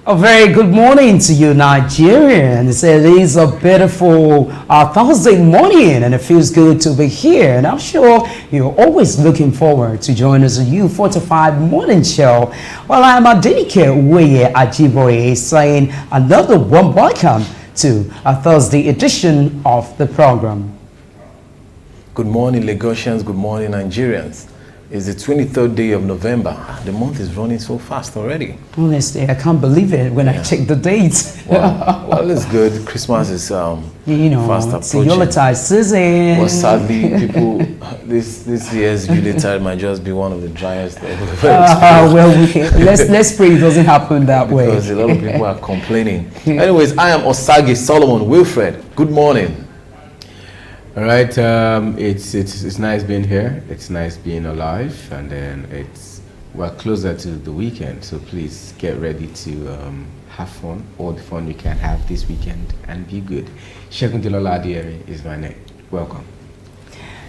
A very good morning to you, Nigerians. It is a beautiful Thursday morning, and it feels good to be here. And I'm sure you're always looking forward to join us on U45 Morning Show. Well, I'm Adenike Uweye Ajiboye saying another warm welcome to a Thursday edition of the program. Good morning, Lagosians. Good morning, Nigerians. It's the 23rd day of November. The month is running so fast already. Honestly, I can't believe it when I check the dates. Well, it's good. Christmas is fast approaching. It's the Yuletide season. But sadly, people, this year's Yuletide might just be one of the driest ever. Let's pray it doesn't happen that way. Because a lot of people are complaining. Anyways, I am Osage Solomon Wilfred. Good morning. All right, it's nice being here. It's nice being alive, and then we're closer to the weekend. So please get ready to have fun, all the fun you can have this weekend, and be good. Shegun Dilola Adiere is my name. Welcome.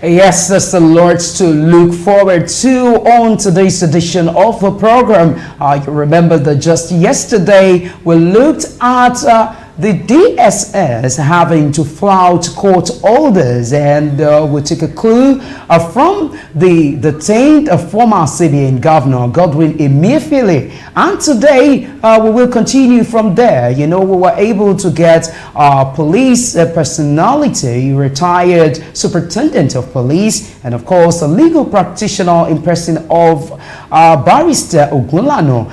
Yes, there's a lot to look forward to on today's edition of the program. You remember that just yesterday we looked at the DSS having to flout court orders, and we'll take a clue from the detained former CBN governor Godwin Emiefele. And today we will continue from there. You know, we were able to get police personality, retired superintendent of police, and of course a legal practitioner in person of Barrister Ogunlano.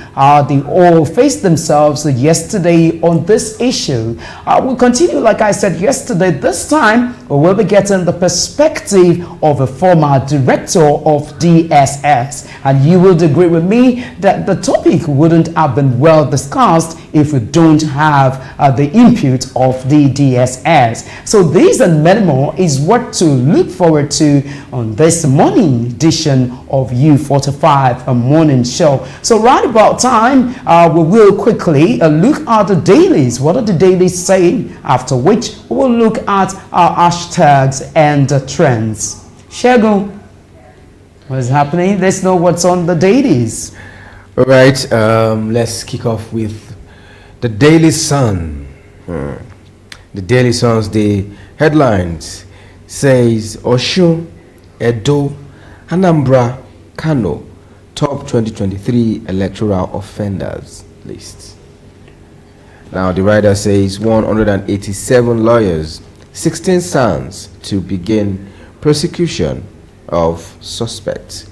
They all faced themselves yesterday on this issue. We'll continue, like I said yesterday. This time we will be getting the perspective of a former director of DSS, and you will agree with me that the topic wouldn't have been well discussed if we don't have the input of the DSS. So these and many more is what to look forward to on this morning edition of U45 Morning Show. So right about time, we will quickly look at the dailies. What are the dailies saying? After which we will look at our hashtags and trends. Shegun, what is happening? Let's know what's on the dailies. All right, let's kick off with the Daily Sun. The Daily Sun's the headlines says Osun, Edo, Anambra, Kano top 2023 electoral offenders list. Now the writer says 187 lawyers, 16 SANs to begin prosecution of suspects.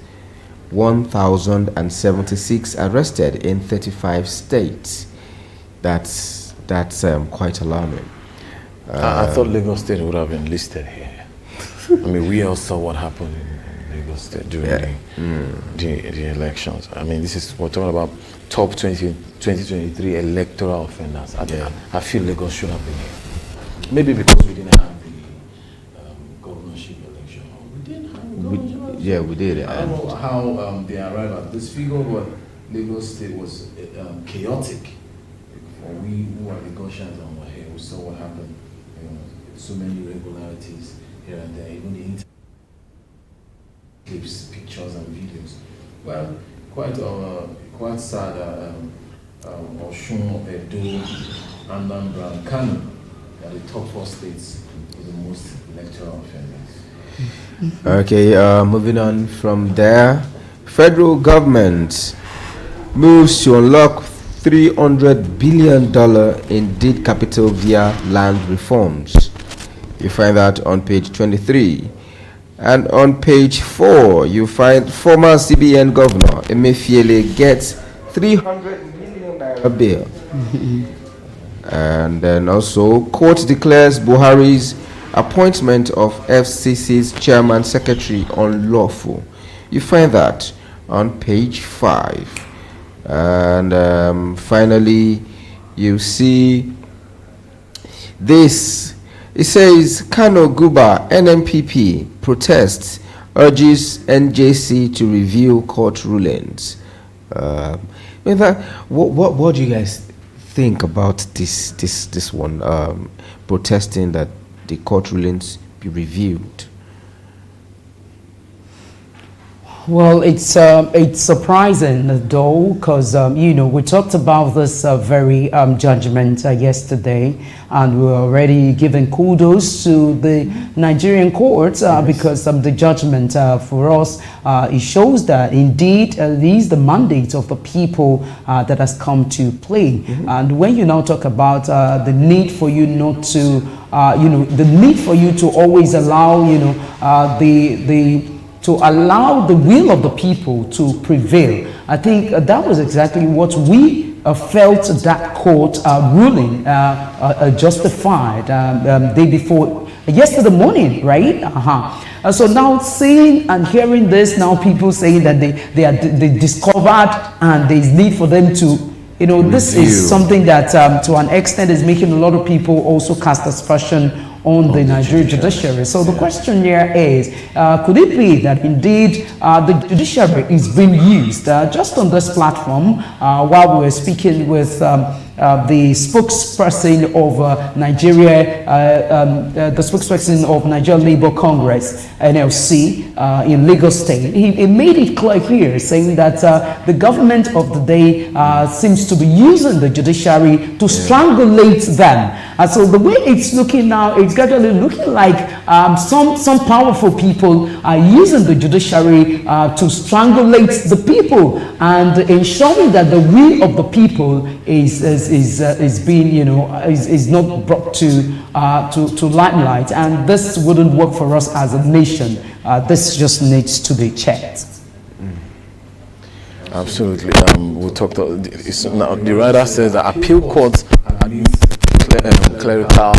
1,076 arrested in 35 states. That's quite alarming. I thought Lagos State would have been listed here. I mean, we all saw what happened in Lagos State during the elections. I mean, we're talking about top 2023 electoral offenders. I feel Lagos should have been here. Maybe because we didn't have the governorship election. We didn't have the governorship election. We did. I don't know how they arrived at this figure, but Lagos State was chaotic. For we who are Lagosians and were here, we saw what happened. So many irregularities here and there, even the internet clips, pictures and videos. Well, quite sad. Osun, Edo, Anambra, and Kano are the top 4 states with the most electoral offenders. Okay, moving on from there, federal government moves to unlock $300 billion in deed capital via land reforms. You find that on page 23. And on page 4, you find former CBN governor Emiefele gets 300 million naira bail. And then also, court declares Buhari's appointment of FCC's chairman secretary unlawful. You find that on page 5. And finally, you see this. It says Kano Guba NMPP protests, urges NJC to review court rulings. What do you guys think about this one? Protesting that the court rulings be reviewed. Well, it's surprising though, because you know, we talked about this very judgment yesterday, and we're already giving kudos to the Nigerian courts because the judgment for us it shows that indeed these the mandate of the people that has come to play. And when you now talk about the need for you not to, you know, the need for you to always allow, you know, to allow the will of the people to prevail. I think that was exactly what we felt that court ruling justified day before, yesterday morning, right? So now seeing and hearing this, now people saying that they discovered and there's need for them to, you know, this is something that to an extent is making a lot of people also cast aspersion on the Nigerian judiciary. So the question here is, could it be that indeed the judiciary is being used just on this platform while we were speaking with the spokesperson of the spokesperson of Nigeria Labour Congress, NLC, in Lagos State. He made it clear here, saying that the government of the day seems to be using the judiciary to strangulate them. And so the way it's looking now, it's gradually looking like some powerful people are using the judiciary to strangulate the people and ensuring that the will of the people is being, you know, is not brought to limelight, and this wouldn't work for us as a nation. This just needs to be checked. Absolutely. We talked. Now the writer says that appeal courts clerical,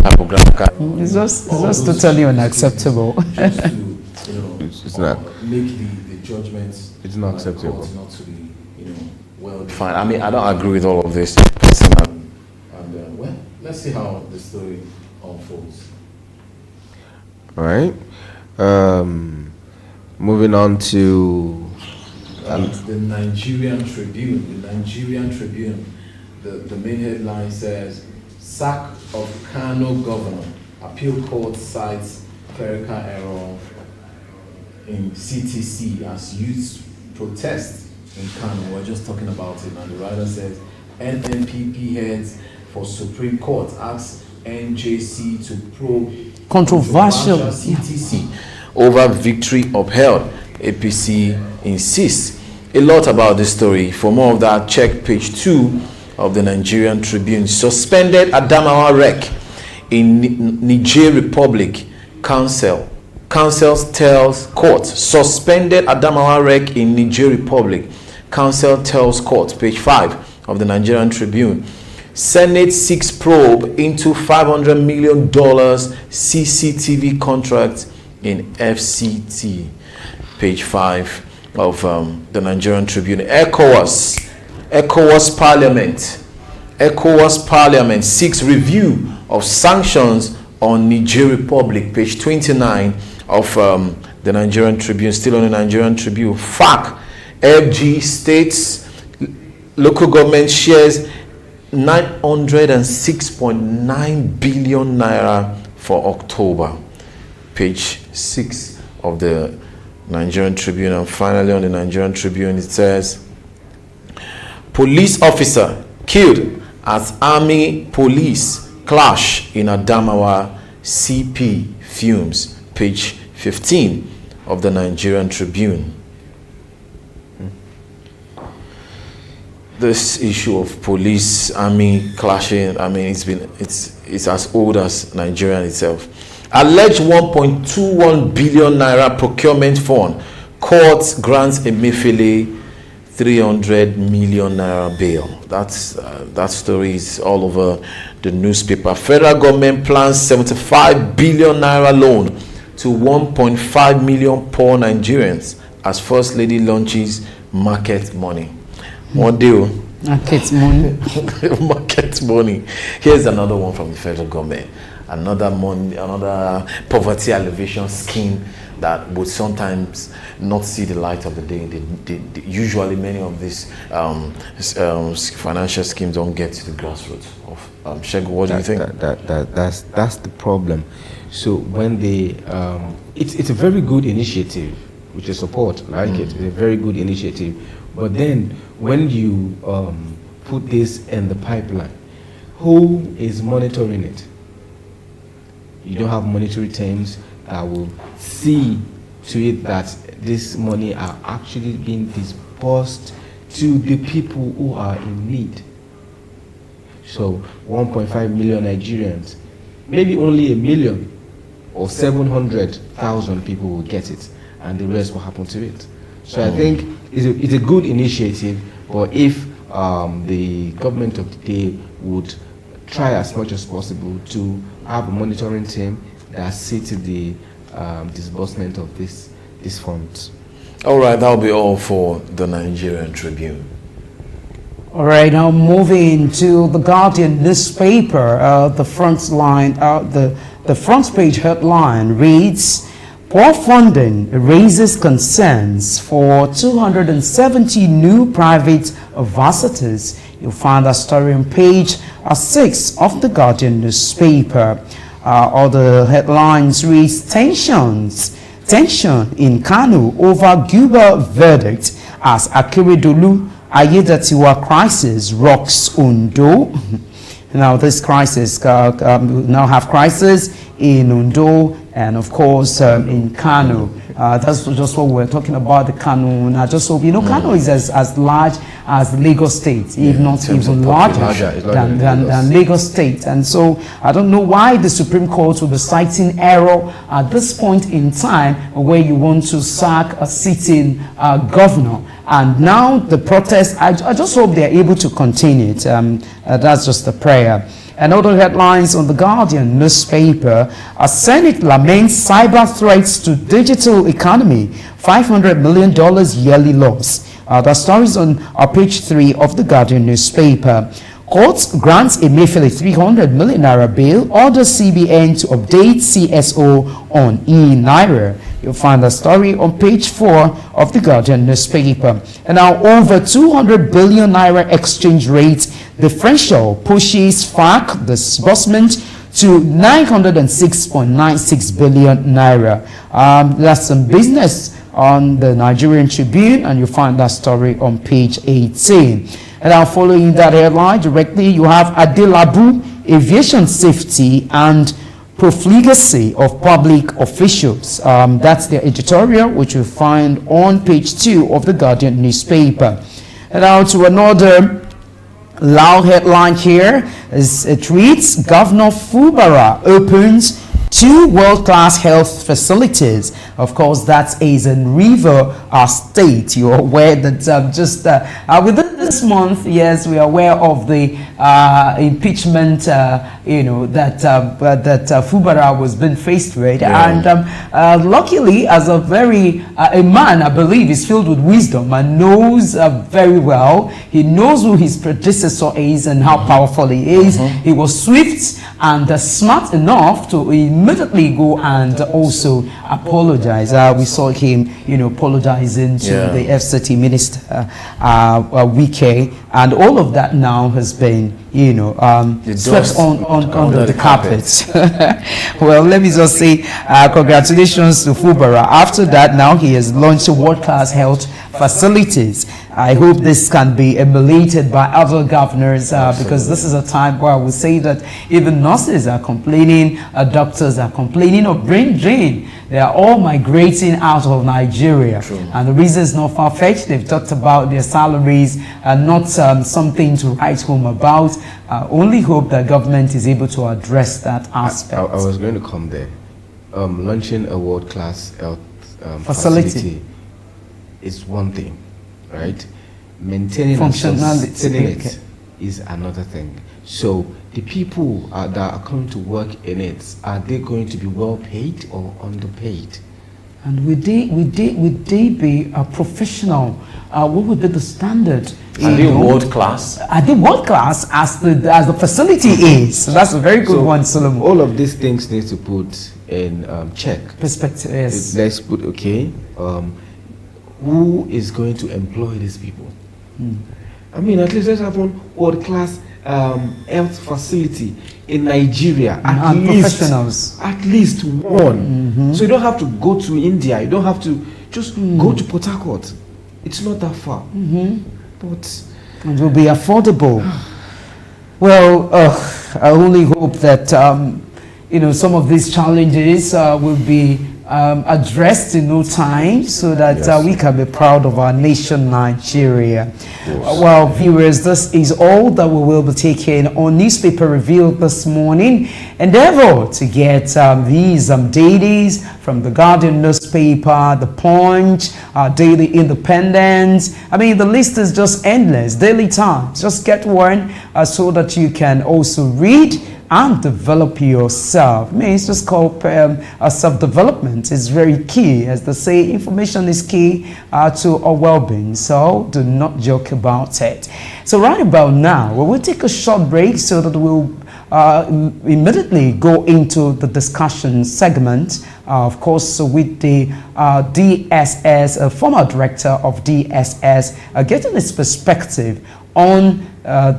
typographical. It's just totally unacceptable. It's not. Make the judgments. It's not acceptable. Not to be, you know, well defined. I mean, I don't agree with all of this. And well, let's see how the story unfolds. All right. Moving on to the Nigerian Tribune. The Nigerian Tribune. The main headline says, "Sack of Kano governor. Appeal court cites clerical error in CTC as youth protest in Kano." We're just talking about it, and the writer says, "NNPP heads for Supreme Court asks NJC to probe controversial CTC over victory upheld. APC insists." A lot about this story. For more of that, check page 2 of the Nigerian Tribune. Suspended Adamawa wreck in Niger Republic. Council tells court. Suspended Adamawa wreck in Niger Republic. Council tells court. Page 5 of the Nigerian Tribune. Senate seeks probe into $500 million CCTV contract in FCT. Page 5 of the Nigerian Tribune. ECOWAS Parliament seeks review of sanctions on Niger Republic. Page 29 of the Nigerian Tribune. Still on the Nigerian Tribune. FAC, FG states local government shares 906.9 billion naira for October. Page 6 of the Nigerian Tribune. And finally on the Nigerian Tribune it says, police officer killed as army police clash in Adamawa, CP fumes. Page 15 of the Nigerian Tribune. This issue of police army clashing, I mean, it's as old as Nigeria itself. Alleged 1.21 billion naira procurement fund. Court grants Emiefele 300 million naira bail. That story is all over the newspaper. Federal government plans 75 billion naira loan to 1.5 million poor Nigerians as First Lady launches market money. What deal? Market money. Market money. Here's another one from the federal government. Another poverty alleviation scheme that would sometimes not see the light of the day. Usually, many of these financial schemes don't get to the grassroots. Shegu, what do you think? That's the problem. So when they, it's a very good initiative, which is support. I like it. It's a very good initiative. But then when you put this in the pipeline, who is monitoring it? You don't have monetary teams that will see to it that this money are actually being disbursed to the people who are in need. So 1.5 million Nigerians, maybe only 1 million or 700,000 people will get it, and the rest will happen to it. So I think it's a good initiative, but if the government of the day would try as much as possible to have a monitoring team that sees to the disbursement of these funds. All right, that'll be all for the Nigerian Tribune. All right, now moving to the Guardian newspaper, the front line, the front page headline reads, "Poor funding raises concerns for 270 new private varsities." You'll find that story on page 6 of the Guardian newspaper. Other headlines reads, Tension in Kano over Guba verdict as Akeredolu Ayedatiwa crisis rocks Ondo. Now this crisis, we now have crisis in Ondo and of course in Kano. That's just what we're talking about, the Kano. And I just hope, Kano is as large as Lagos State, if not even larger than Lagos State. And so I don't know why the Supreme Court will be citing error at this point in time where you want to sack a sitting governor. And now the protest, I just hope they're able to contain it. That's just a prayer. And other headlines on the Guardian newspaper, a Senate laments cyber threats to digital economy, $500 million yearly loss. The stories on page 3 of the Guardian newspaper. Court grants Emiefele 300 million naira bail, orders CBN to update CSO on e-naira. You'll find the story on page 4 of the Guardian newspaper. And now over 200 billion naira exchange rate differential pushes FARC disbursement to 906.96 billion naira. That's some business on the Nigerian Tribune, and you'll find that story on page 18. And now following that headline directly, you have Adelabu, aviation safety and profligacy of public officials. That's the editorial, which you find on page 2 of the Guardian newspaper. And now to another loud headline here, is it reads, Governor Fubara opens 2 world-class health facilities. Of course, that is in River State. You're aware that within this month, yes, we are aware of the impeachment, that Fubara was being faced with. Yeah. And luckily, as a man, I believe, is filled with wisdom and knows very well. He knows who his predecessor is and how powerful he is. He was swift and smart enough to immediately go and also apologize. We saw him, apologizing to the FCT minister, Wike, and all of that now has been, swept under the carpet. Well, let me just say, congratulations to Fubara. After that, now he has launched world-class health facilities. I hope this can be emulated by other governors, because this is a time where I would say that even nurses are complaining, doctors are complaining of brain drain. They are all migrating out of Nigeria. True. And the reason is not far-fetched. They've talked about their salaries and not something to write home about. Only hope that government is able to address that aspect. I was going to come there. Launching a world-class health facility is one thing, right? Maintaining it is another thing. So the people that are coming to work in it, are they going to be well paid or underpaid? And would they be a professional? What would be the standard? Are they world class? Are they world class as the facility is? So that's a very good one, Solomon. All of these things need to put in check. Perspective, yes. Let's put, who is going to employ these people? I mean, at least let's have one world-class health facility in Nigeria. Professionals. At least one. So you don't have to go to India. You don't have to, Just go to Port Harcourt. It's not that far. But it will be affordable. Well, I only hope that some of these challenges will be addressed in no time, so that we can be proud of our nation, Nigeria. Well, viewers, this is all that we will be taking on Newspaper Review this morning. Endeavor to get these dailies from the Guardian newspaper, the Punch, Daily Independence. I mean, the list is just endless. Daily Times, just get one so that you can also read and develop yourself. I mean, it's just called self-development. It's very key. As they say, information is key to our well-being. So do not joke about it. So right about now, we will take a short break so that we'll immediately go into the discussion segment. Of course, with the DSS, former director of DSS, getting his perspective on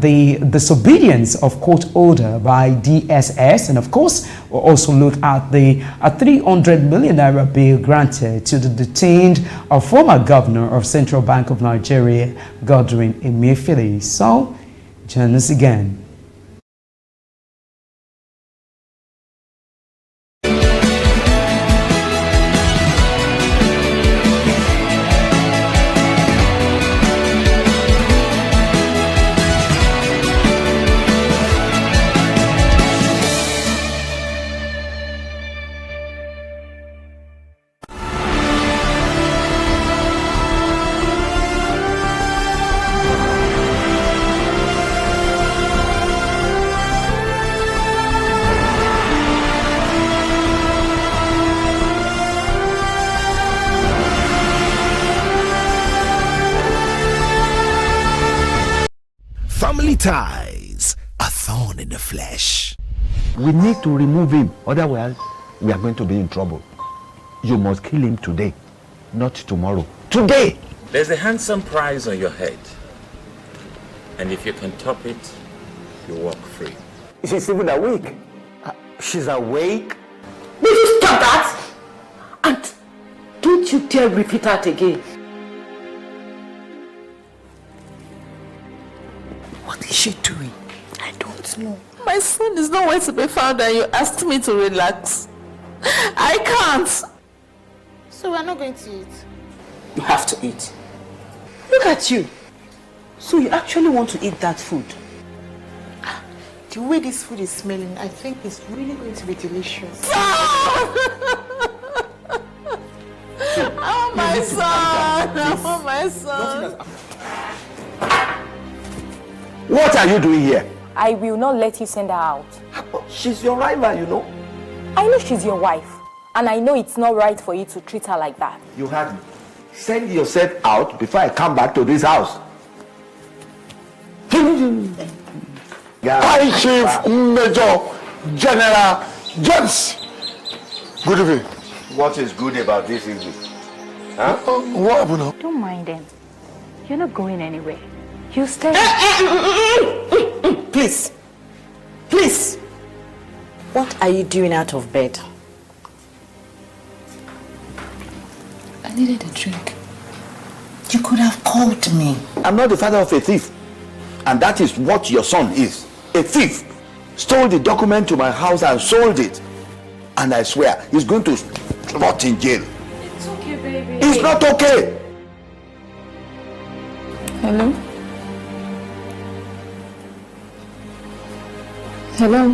the disobedience of court order by DSS, and of course we'll also look at the 300 million naira bail granted to the detained former governor of Central Bank of Nigeria, Godwin Emiefele. So join us again. Family ties, a thorn in the flesh. We need to remove him, otherwise we are going to be in trouble. You must kill him today, not tomorrow. Today! There's a handsome prize on your head, and if you can top it, you walk free. She's even awake. She's awake? Will you stop that? And don't you dare repeat that again. What is she doing? I don't know. My son is nowhere to be found and you asked me to relax. I can't. So we're not going to eat? You have to eat. Look at you. So you actually want to eat that food? The way this food is smelling, I think it's really going to be delicious. Oh my son! Oh my son! What are you doing here? I will not let you send her out. She's your rival, you know. I know she's your wife, and I know it's not right for you to treat her like that. You heard me. Send yourself out before I come back to this house. High Chief Major General James. Good evening. What is good about this evening? Huh? What happened now? Don't mind them. You're not going anywhere. You stay. Please. Please. What are you doing out of bed? I needed a drink. You could have called me. I'm not the father of a thief. And that is what your son is. A thief. Stole the document to my house and sold it. And I swear, he's going to rot in jail. It's okay, baby. It's not okay. Hello? Hello?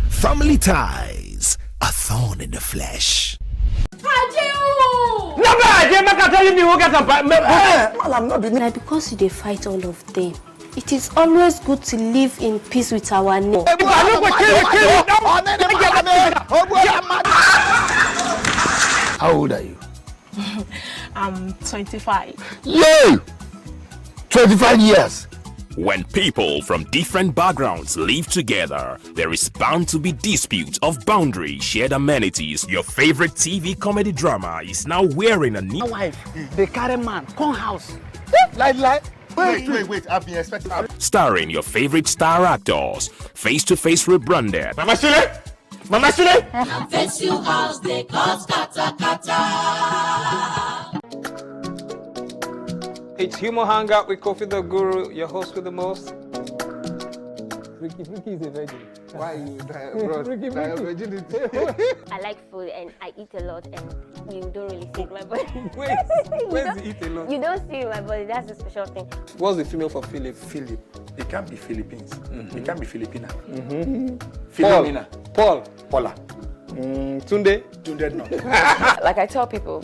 Family ties, a thorn in the flesh. Because they fight all of them, it is always good to live in peace with our neighbor. How old are you? I'm 25. Yay! 25 years. When people from different backgrounds live together, there is bound to be dispute of boundary, shared amenities. Your favorite TV comedy drama is now wearing a new wife. They carry man, come house. Like, Wait. I've been expecting. Starring your favorite star actors. Face to face rebranded. Mama Sule! Mama Sule! Face you house, they cause kata kata. It's Humor Hangout with Kofi the Guru, your host with the most. Ricky is a virgin. Why are you virginity? I like food and I eat a lot and you don't really see my body. Where's the eat a lot? You don't see my body, that's a special thing. What's the female for Philip? Philip. It can't be Philippines. It can't be Filipina. Philomena. Paul. Paula. Tunde. Tunde no. Like I tell people,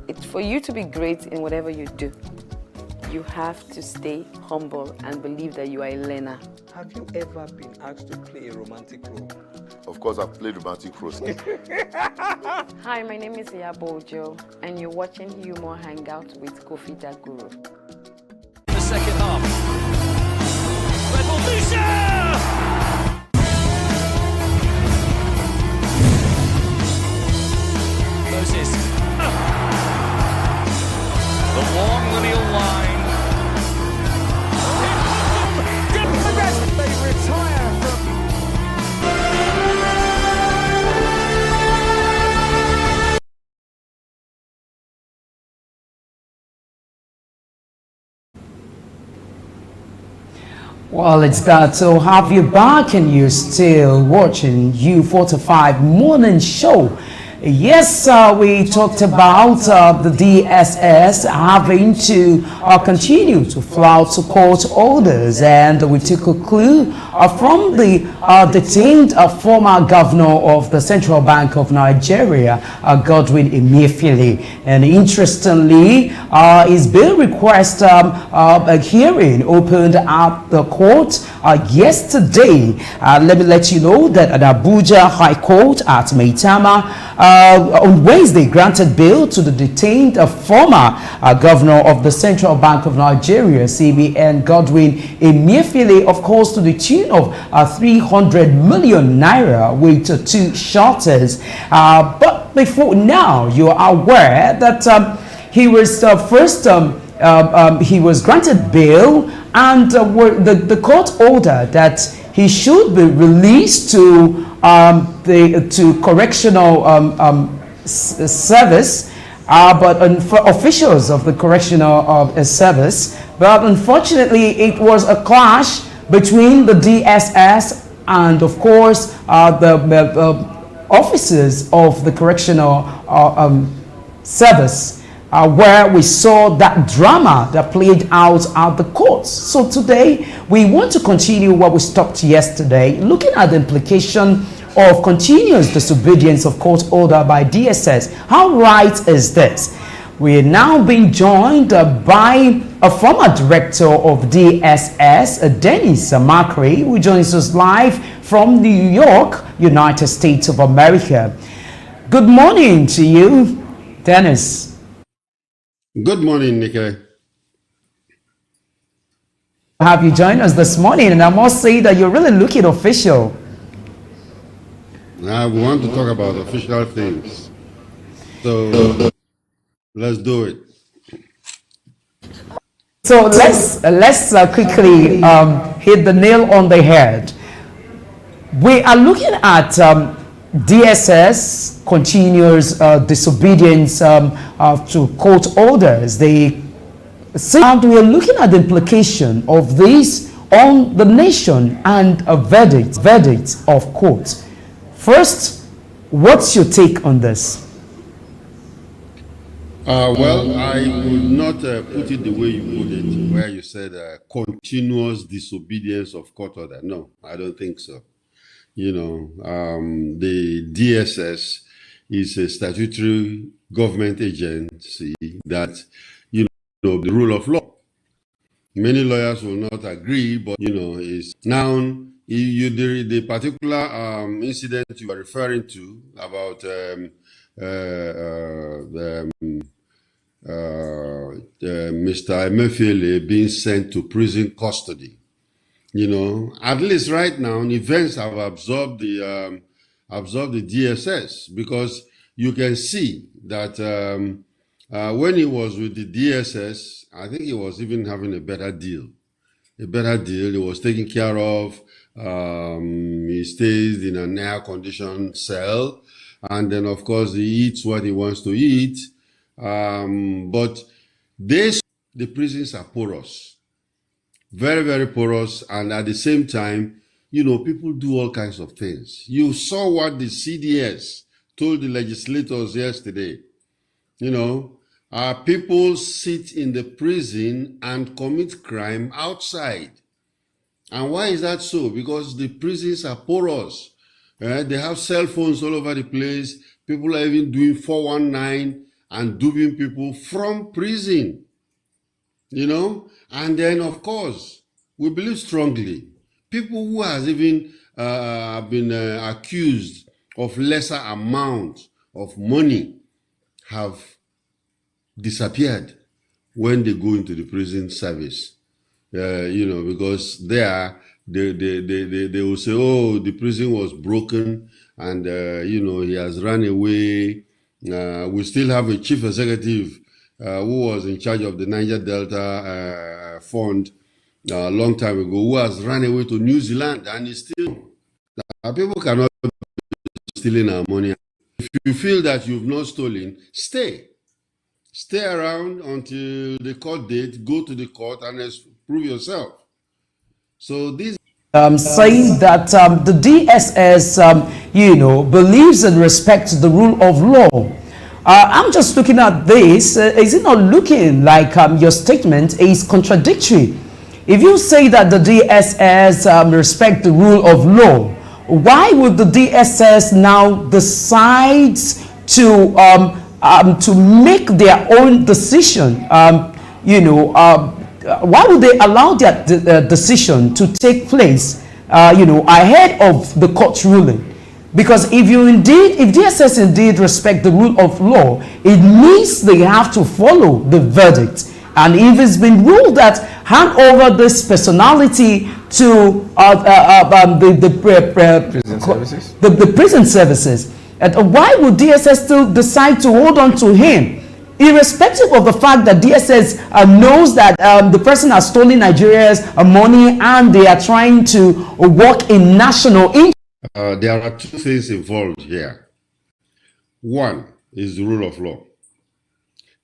it's for you to be great in whatever you do. You have to stay humble and believe that you are a learner. Have you ever been asked to play a romantic role? Of course, I've played romantic roles. Hi, my name is Yabojo, and you're watching Humor Hangout with Kofi the Guru. The second half. Revolution! Moses. The long lineal line. They retire from. Well, it's glad to have you back and you're still watching U45 Morning Show. Yes, we talked about the DSS having to continue to flout to court orders, and we took a clue from the detained former governor of the Central Bank of Nigeria, Godwin Emiefele. And interestingly, his bail request a hearing opened at the court yesterday. Let me let you know that at Abuja High Court at Maitama, on Wednesday granted bail to the detained former governor of the Central Bank of Nigeria, CBN, Godwin Emiefele, of course, to the tune of 300 million naira with two shutters. But before now, you are aware that he was he was granted bail, and the court ordered that he should be released to correctional service, but officials of the correctional service. But unfortunately, it was a clash between the DSS and, of course, the officers of the correctional service, where we saw that drama that played out at the courts. So today, we want to continue what we stopped yesterday, looking at the implication of continuous disobedience of court order by DSS. How right is this? We are now being joined by a former director of DSS, Deniss Amacree, who joins us live from New York, United States of America. Good morning to you, Deniss. Good morning, Nike. Have you joined us this morning? And I must say that you're really looking official. I want to talk about official things. So let's do it. So let's quickly hit the nail on the head. We are looking at DSS continuous disobedience to court orders. And we are looking at the implication of this on the nation and a verdict of court. First, what's your take on this? Well, I would not put it the way you put it, where you said continuous disobedience of court order. No, I don't think so. You know, the DSS is a statutory government agency that, you know, the rule of law. Many lawyers will not agree, but, you know, is now the particular incident you are referring to about Mr. Emiefele being sent to prison custody. You know, at least right now, events have absorbed the DSS, because you can see that When he was with the DSS, I think he was even having a better deal. A better deal. He was taken care of. He stays in an air-conditioned cell. And then, of course, he eats what he wants to eat. But the prisons are porous. Very, very porous. And at the same time, people do all kinds of things. You saw what the CDS told the legislators yesterday. People sit in the prison and commit crime outside. And why is that so? Because the prisons are porous. They have cell phones all over the place. People are even doing 419 and duping people from prison. And then, of course, we believe strongly, people who has even been accused of lesser amount of money have disappeared when they go into the prison service. Because they will say, oh, the prison was broken and, he has run away. We still have a chief executive who was in charge of the Niger Delta Fund a long time ago, who has run away to New Zealand and is still. People cannot be stealing our money. If you feel that you've not stolen, stay. Stay around until the court date, go to the court and prove yourself. So this saying that the DSS, believes and respects the rule of law. I'm just looking at this. Is it not looking like your statement is contradictory? If you say that the DSS respect the rule of law, why would the DSS now decide to make their own decision? Why would they allow that decision to take place, ahead of the court ruling? Because if DSS indeed respect the rule of law, it means they have to follow the verdict. And if it's been ruled that hand over this personality to the prison services, why would DSS still decide to hold on to him, irrespective of the fact that DSS knows that the person has stolen Nigeria's money and they are trying to work in national interest? There are two things involved here. One is the rule of law.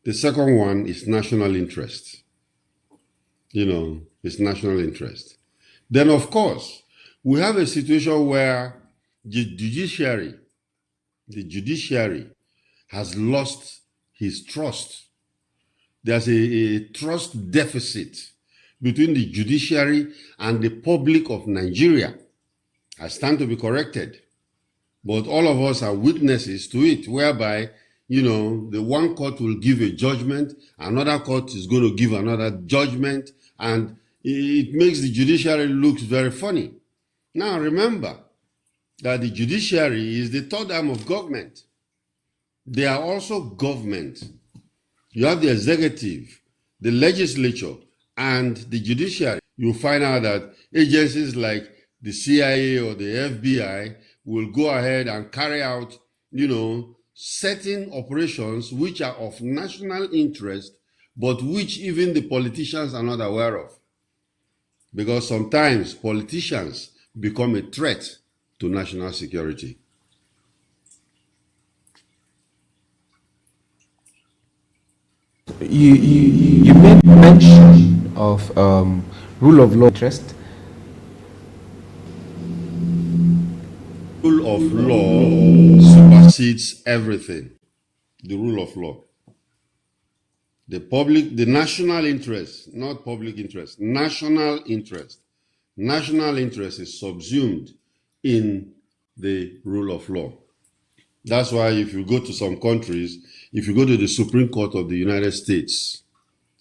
The second one is national interest. It's national interest. Then, of course, we have a situation where the judiciary has lost his trust. There's a trust deficit between the judiciary and the public of Nigeria. I stand to be corrected. But all of us are witnesses to it, whereby, the one court will give a judgment, another court is going to give another judgment, and it makes the judiciary look very funny. Now, remember that the judiciary is the third arm of government. They are also government. You have the executive, the legislature, and the judiciary. You find out that agencies like the CIA or the FBI will go ahead and carry out, certain operations which are of national interest, but which even the politicians are not aware of. Because sometimes politicians become a threat to national security. You made mention of rule of law interest. Rule of law supersedes everything. The rule of law. The national interest, not public interest, national interest. National interest is subsumed in the rule of law. That's why if you go to some countries, if you go to the Supreme Court of the United States,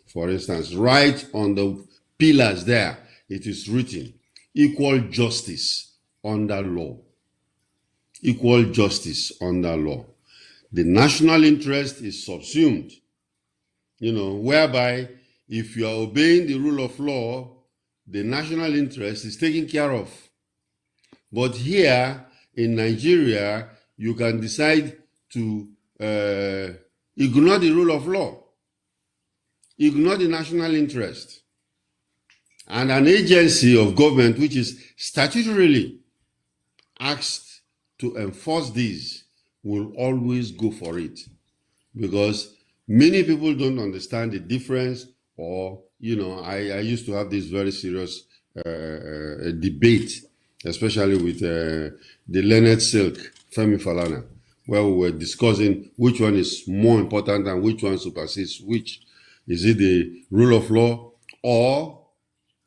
for instance, right on the pillars there, it is written, equal justice under law. Equal justice under law. The national interest is subsumed, whereby if you are obeying the rule of law, the national interest is taken care of. But here in Nigeria, you can decide to, ignore the rule of law, ignore the national interest. And an agency of government which is statutorily asked to enforce these will always go for it, because many people don't understand the difference. Or, I used to have this very serious debate, especially with the learned silk, Femi Falana, where we were discussing which one is more important and which one supersedes which. Is it the rule of law or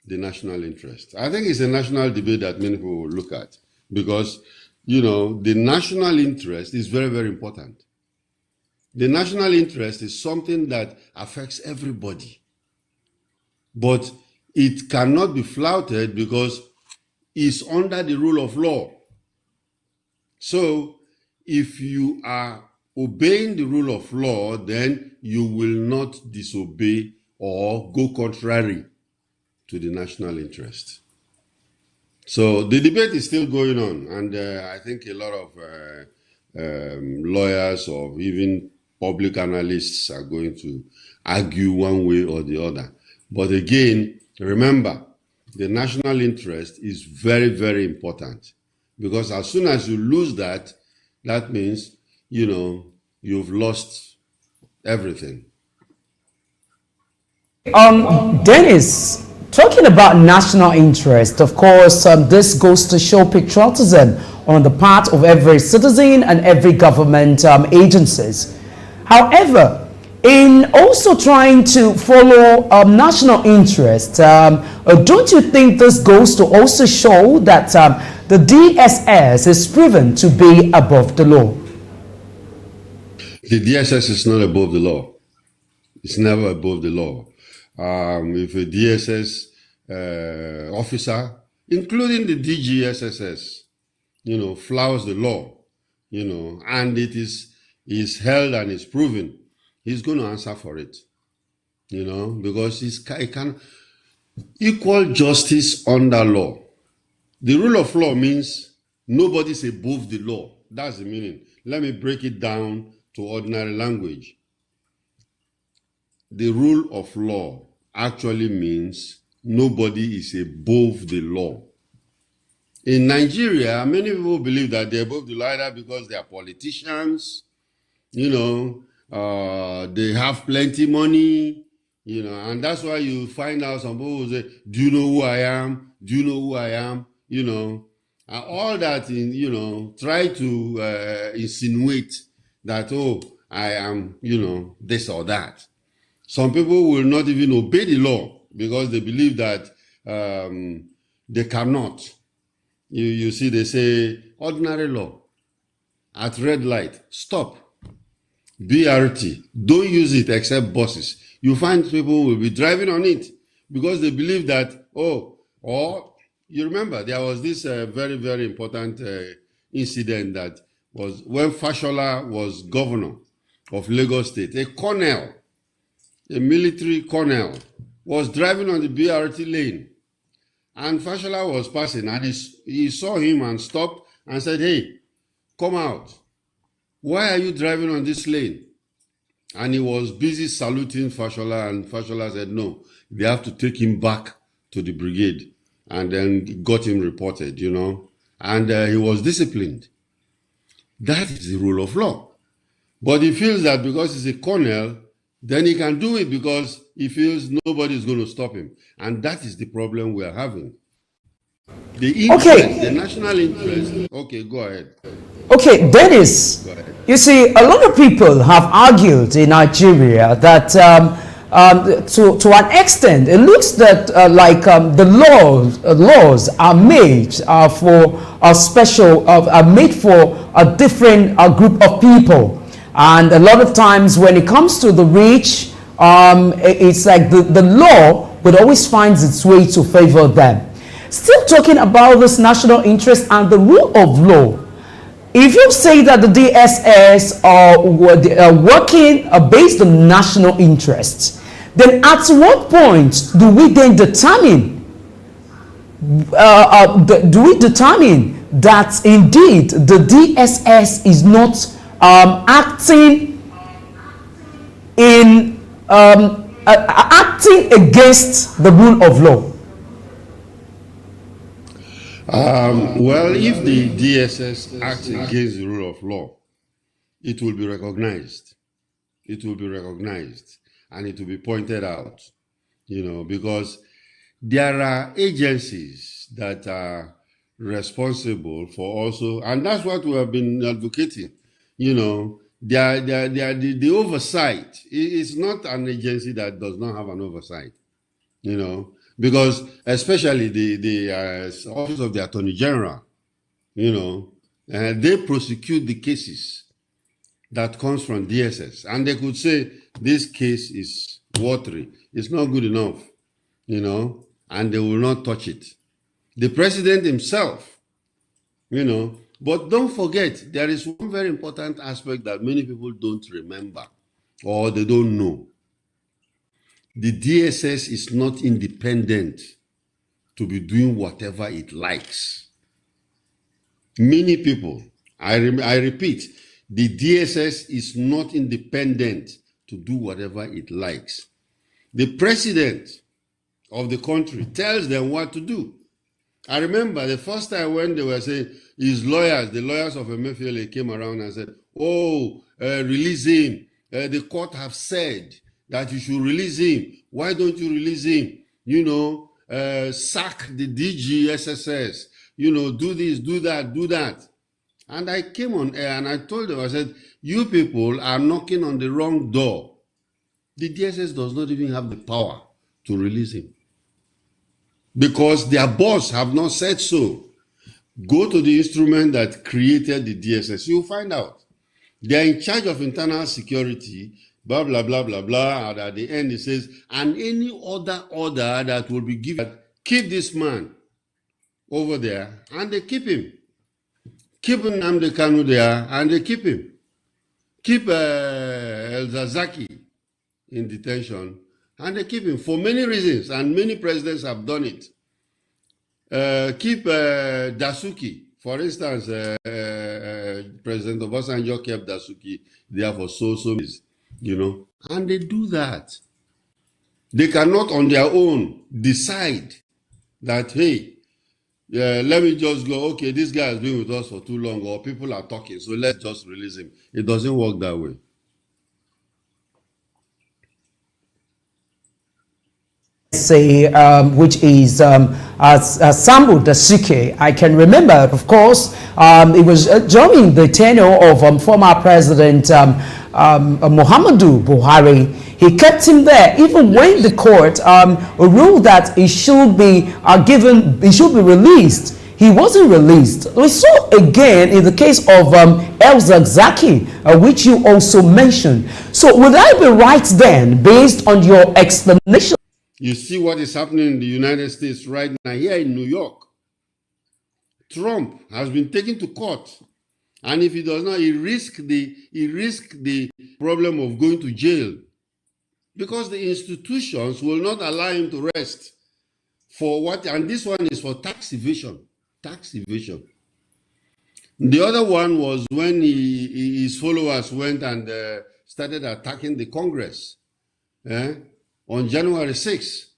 the national interest? I think it's a national debate that many people will look at, because, the national interest is very, very important. The national interest is something that affects everybody, but it cannot be flouted because it's under the rule of law. So if you are obeying the rule of law, then you will not disobey or go contrary to the national interest. So the debate is still going on, and I think a lot of lawyers or even public analysts are going to argue one way or the other. But again, remember, the national interest is very, very important, because as soon as you lose that, that means, you've lost everything. Deniss, talking about national interest, of course, this goes to show patriotism on the part of every citizen and every government agencies. However, in also trying to follow national interest, don't you think this goes to also show that the DSS is proven to be above the law? The DSS is not above the law. It's never above the law. If a DSS officer, including the DGSSS, flouts the law, and it is held and is proven, he's going to answer for it, because he can equal justice under law. The rule of law means nobody's above the law. That's the meaning. Let me break it down to ordinary language. The rule of law actually means nobody is above the law. In Nigeria, many people believe that they're above the law either because they are politicians, they have plenty money, and that's why you find out some people who say, do you know who I am? Do you know who I am? And all that, try to insinuate that, I am, this or that. Some people will not even obey the law because they believe that they cannot. You see, they say, ordinary law, at red light, stop. BRT, don't use it except buses. You find people will be driving on it because they believe that, or you remember, there was this very, very important incident that was when Fashola was governor of Lagos State. A colonel, a military colonel, was driving on the BRT lane, and Fashola was passing, and he saw him and stopped and said, hey, come out. Why are you driving on this lane? And he was busy saluting Fashola, and Fashola said, no, they have to take him back to the brigade, and then got him reported, and he was disciplined. That is the rule of law. But he feels that because he's a colonel, then he can do it because he feels nobody is going to stop him. And that is the problem we are having. The interest, the national interest. Okay, go ahead. Okay, Deniss, you see, a lot of people have argued in Nigeria that to an extent, it looks that the laws are made for a special, are made for a different group of people. And a lot of times when it comes to the rich, it's like the law would always find its way to favor them. Still talking about this national interest and the rule of law, if you say that the DSS are working based on national interests, then at what point do we then determine that indeed the DSS is not acting in acting against the rule of law? Well, if the DSS acts against the rule of law, it will be recognized. It will be recognized and it will be pointed out, because there are agencies that are responsible for also, and that's what we have been advocating, the oversight is not an agency that does not have an oversight, because especially the Office of the Attorney General, they prosecute the cases that comes from DSS, and they could say this case is watery, it's not good enough, and they will not touch it. The president himself, but don't forget, there is one very important aspect that many people don't remember or they don't know. The DSS is not independent to be doing whatever it likes. Many people, I repeat, the DSS is not independent to do whatever it likes. The president of the country tells them what to do. I remember the first time when they were saying his lawyers, the lawyers of Emiefele came around and said, release him. The court have said that you should release him. Why don't you release him? Sack the DG SSS. Do this, do that, do that. And I came on air and I told them, I said, you people are knocking on the wrong door. The DSS does not even have the power to release him, because their boss have not said so. Go to the instrument that created the DSS. You'll find out. They are in charge of internal security, blah, blah, blah, blah, blah. And at the end it says, and any other order that will be given, keep this man over there, and they keep him. Keep Nnamdi Kanu there, and they keep him. Keep El Zazaki in detention, and they keep him for many reasons, and many presidents have done it. Keep Dasuki, for instance, President Obasanjo kept Dasuki there for so years, and they do that. They cannot on their own decide that, hey, let me just go, okay, this guy has been with us for too long, or people are talking, so let's just release him. It doesn't work that way. Say, which is Sambo Dasuki. I can remember, of course, it was during the tenure of former President Muhammadu Buhari. He kept him there, even when the court ruled that he should be released. He wasn't released. We saw again in the case of El Zagzaki, which you also mentioned. So would I be right then, based on your explanation? You see what is happening in the United States right now, here in New York. Trump has been taken to court. And if he does not, he risks the problem of going to jail. Because the institutions will not allow him to rest for what, and this one is for tax evasion. Tax evasion. The other one was when his followers went and started attacking the Congress. On January 6th,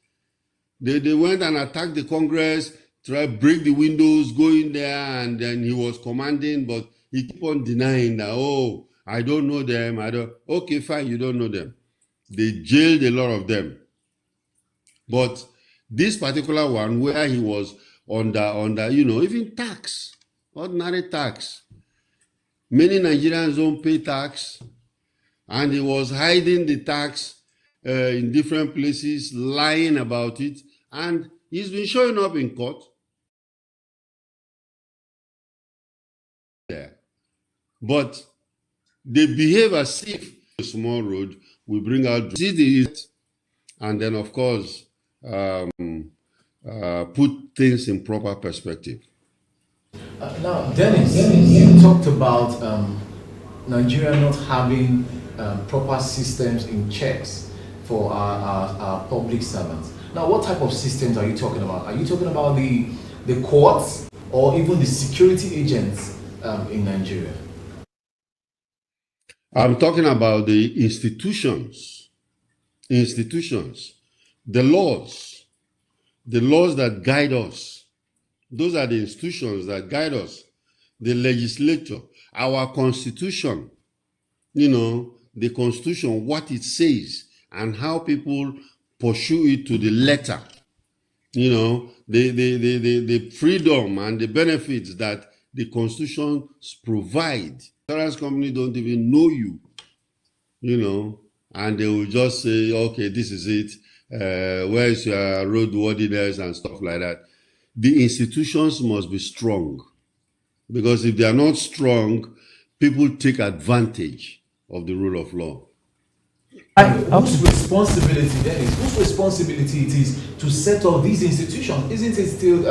they went and attacked the Congress, tried to break the windows, go in there, and then he was commanding, but he kept on denying that, oh, I don't know them. Okay, fine, you don't know them. They jailed a lot of them. But this particular one, where he was under even tax, ordinary tax. Many Nigerians don't pay tax, and he was hiding the tax in different places, lying about it, and he's been showing up in court. There. But they behave as if a small road will bring out and then, of course, put things in proper perspective. Now, Deniss, you talked about Nigeria not having proper systems in checks for our public servants. Now, what type of systems are you talking about? Are you talking about the courts or even the security agents in Nigeria? I'm talking about the institutions, the laws that guide us. Those are the institutions that guide us. The legislature, our constitution, the constitution, what it says, and how people pursue it to the letter. The freedom and the benefits that the constitution provide. Insurance company don't even know you, and they will just say, okay, this is it. Where is your roadworthiness and stuff like that. The institutions must be strong, because if they are not strong, people take advantage of the rule of law. Whose responsibility then is? Whose responsibility it is to set up these institutions? Isn't it still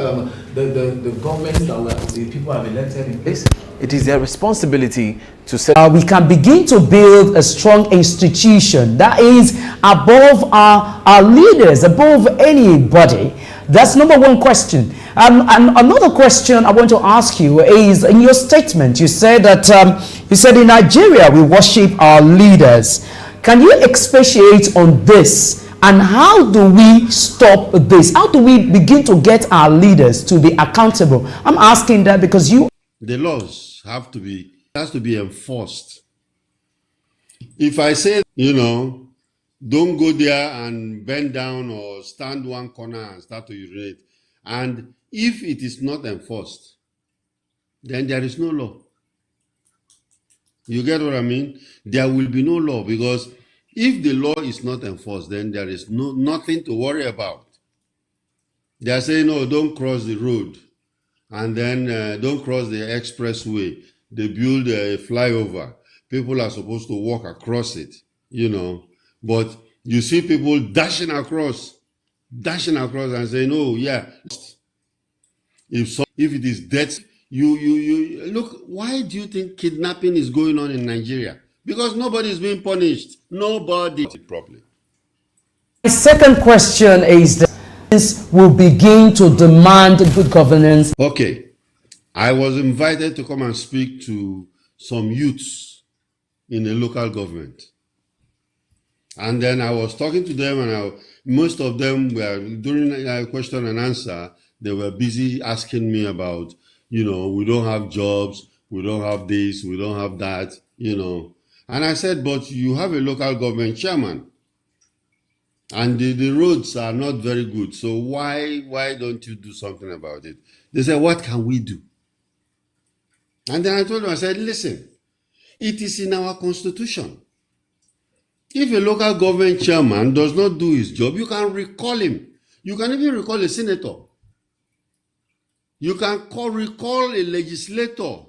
the government that the people have elected in place? It is their responsibility to set. We can begin to build a strong institution that is above our leaders, above anybody. That's number one question. And another question I want to ask you is, in your statement, you said that in Nigeria we worship our leaders. Can you expatiate on this? And how do we stop this? How do we begin to get our leaders to be accountable? I'm asking that because the laws has to be enforced. If I say, don't go there and bend down or stand one corner and start to urinate, and if it is not enforced, then there is no law. You get what I mean? There will be no law, because if the law is not enforced, then there is nothing to worry about. They are saying, no, don't cross the road, and then don't cross the expressway. They build a flyover. People are supposed to walk across it, But you see people dashing across and saying, oh, yeah. If it is death, you look, why do you think kidnapping is going on in Nigeria? Because nobody is being punished. Nobody. Properly. My second question is that this will begin to demand good governance. Okay. I was invited to come and speak to some youths in a local government. And then I was talking to them, and most of them were, during a question and answer, they were busy asking me about, we don't have jobs, we don't have this, we don't have that, And I said, but you have a local government chairman, and the roads are not very good. So why don't you do something about it? They said, what can we do? And then I told them, I said, listen, it is in our constitution. If a local government chairman does not do his job, you can recall him. You can even recall a senator. You can recall a legislator.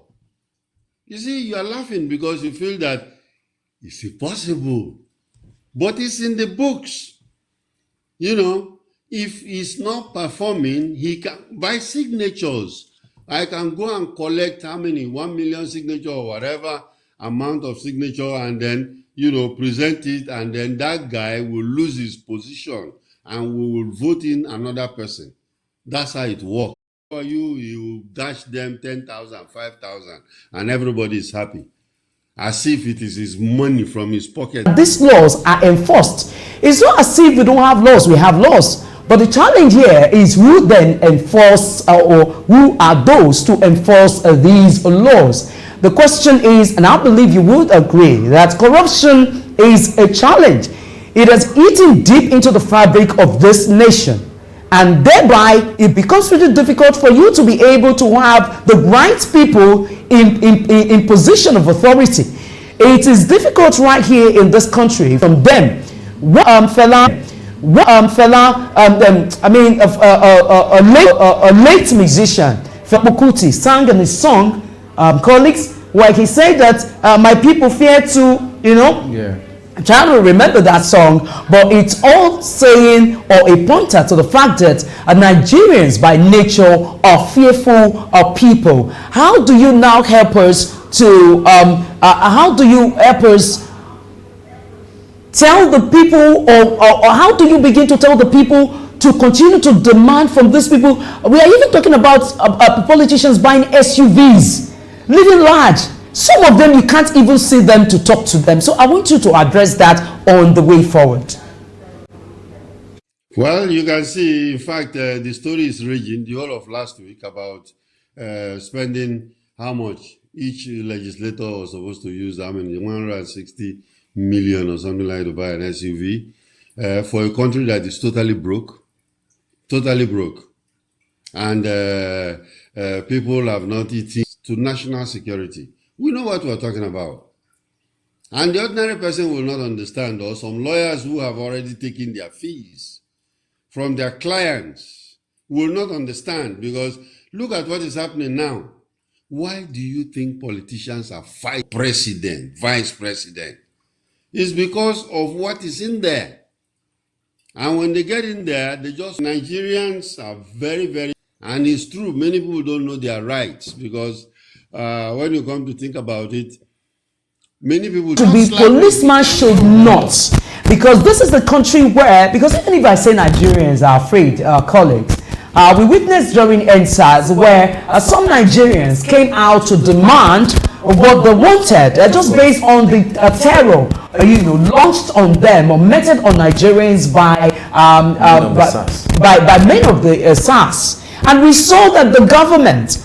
You see, you are laughing because you feel that it's impossible. But it's in the books. If he's not performing, he can, by signatures, I can go and collect how many, 1 million signature or whatever amount of signature, and then, present it, and then that guy will lose his position and we will vote in another person. That's how it works. For you dash them 10,000, 5,000, and everybody is happy. As if it is his money from his pocket. These laws are enforced. It's not as if we don't have laws, we have laws. But the challenge here is who then enforce or who are those to enforce these laws. The question is, and I believe you would agree, that corruption is a challenge. It has eaten deep into the fabric of this nation. And thereby, it becomes really difficult for you to be able to have the right people in position of authority. It is difficult right here in this country from them. A late musician, Fela sang in his song, Colleagues, where he said that my people fear to, I'm trying to remember that song, but it's all saying or a pointer to the fact that Nigerians by nature are fearful of people. How do you now help us to, tell the people, or how do you begin to tell the people to continue to demand from these people? We are even talking about politicians buying SUVs, living large. Some of them, you can't even see them to talk to them. So I want you to address that on the way forward. Well, you can see, in fact, the story is raging the whole of last week about spending how much each legislator was supposed to use, 160 million or something like to buy an SUV for a country that is totally broke. And people have not eaten to national security. We know what we're talking about. And the ordinary person will not understand, or some lawyers who have already taken their fees from their clients will not understand, because look at what is happening now. Why do you think politicians are fighting president, vice president? It's because of what is in there. And when they get in there, Nigerians are very, very, and it's true, many people don't know their rights, because when you come to think about it, many people to be policeman should not, because this is the country where, because even if I say Nigerians are afraid, colleagues, we witnessed during NSAS where some Nigerians came out to demand what they wanted, just based on the terror launched on them or meted on Nigerians by many of the SARS. And we saw that the government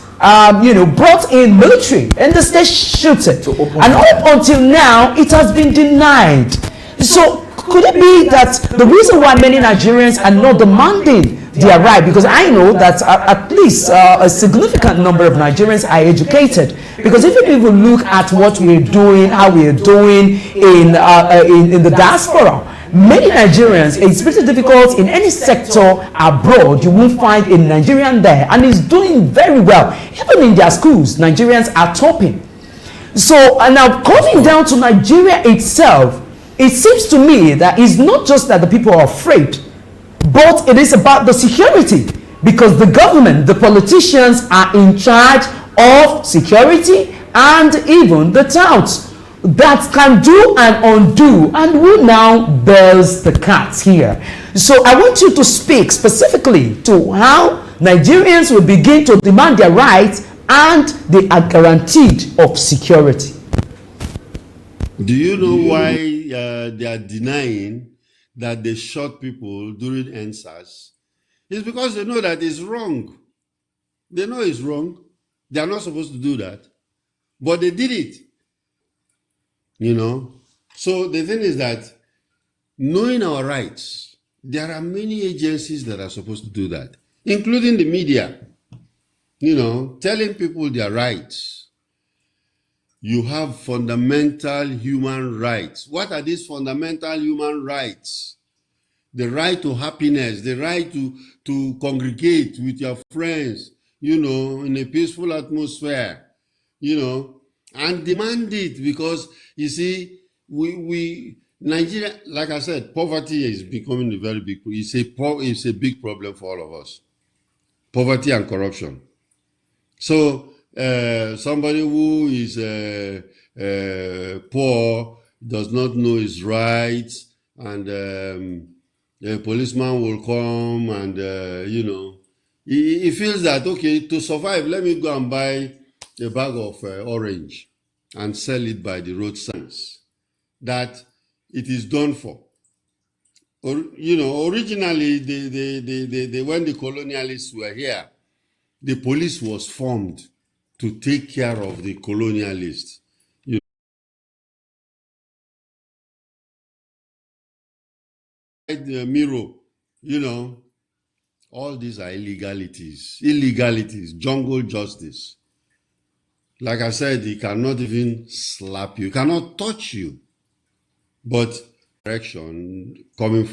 brought in military and the state shooting, and up until now it has been denied. So could it be that the reason why many Nigerians are not demanding their right, because I know that at least a significant number of Nigerians are educated, because if you look at what we're doing, how we're doing in the diaspora, many Nigerians, it's pretty difficult in any sector abroad, you won't find a Nigerian there, and it's doing very well. Even in their schools, Nigerians are topping. So, and now coming down to Nigeria itself, it seems to me that it's not just that the people are afraid, but it is about the security, because the government, the politicians are in charge of security, and even the touts that can do and undo, and who now bears the cat here. So I want you to speak specifically to how Nigerians will begin to demand their rights and they are guaranteed of security. Do you know why they are denying that they shot people during NSAS? It's because they know that it's wrong. They know it's wrong. They are not supposed to do that, but they did it. So the thing is that, knowing our rights, there are many agencies that are supposed to do that, including the media, telling people their rights. You have fundamental human rights. What are these fundamental human rights? The right to happiness, the right to congregate with your friends, in a peaceful atmosphere, and demand it, because you see, Nigeria, like I said, poverty is becoming a very big, it's a big problem for all of us. Poverty and corruption. So somebody who is poor does not know his rights, and a policeman will come and he feels that, okay, to survive, let me go and buy a bag of orange and sell it by the road signs, that it is done for. Originally, when the colonialists were here, the police was formed to take care of the colonialists. The Miro, all these are illegalities, jungle justice. Like I said, he cannot even slap you, cannot touch you. But direction coming from